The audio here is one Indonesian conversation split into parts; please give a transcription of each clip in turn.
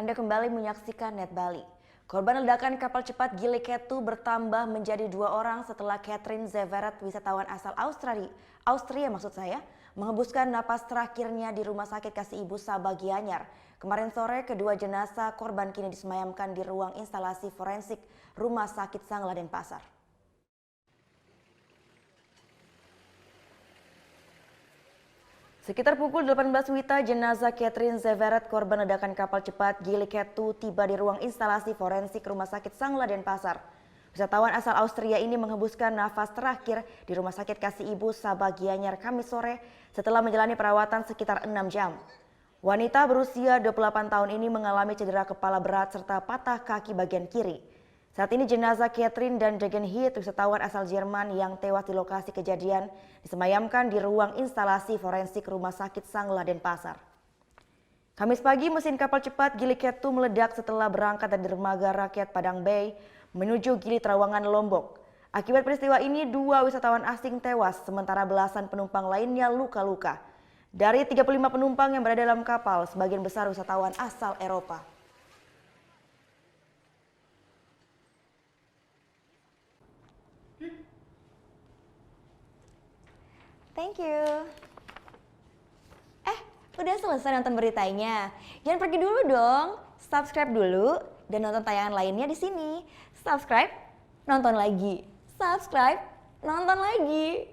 Anda kembali menyaksikan Net Bali. Korban ledakan kapal cepat Gili Ketu bertambah menjadi 2 orang setelah Catherine Zeveret, wisatawan asal Austria menghembuskan napas terakhirnya di Rumah Sakit Kasih Ibu Sabah Gianyar. Kemarin sore, kedua jenazah korban kini disemayamkan di ruang instalasi forensik Rumah Sakit Sanglah Denpasar. Sekitar pukul 18 WITA, jenazah Catherine Zeveret, korban ledakan kapal cepat Gili Ketu, tiba di ruang instalasi forensik Rumah Sakit Sanglah Denpasar. Wisatawan asal Austria ini menghembuskan nafas terakhir di Rumah Sakit Kasih Ibu Sabah Gianyar Kamis sore setelah menjalani perawatan sekitar 6 jam. Wanita berusia 28 tahun ini mengalami cedera kepala berat serta patah kaki bagian kiri. Saat ini jenazah Catherine dan Degen Heath, wisatawan asal Jerman yang tewas di lokasi kejadian, disemayamkan di ruang instalasi forensik Rumah Sakit Sanglah Denpasar. Kamis pagi, mesin kapal cepat Gili Ketu meledak setelah berangkat dari dermaga rakyat Padang Bay menuju Gili Trawangan, Lombok. Akibat peristiwa ini, 2 wisatawan asing tewas, sementara belasan penumpang lainnya luka-luka. Dari 35 penumpang yang berada dalam kapal, sebagian besar wisatawan asal Eropa. Thank you. Udah selesai nonton beritanya? Jangan pergi dulu dong. Subscribe dulu dan nonton tayangan lainnya di sini. Subscribe, nonton lagi. Subscribe, nonton lagi.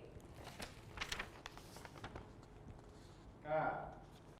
Kak.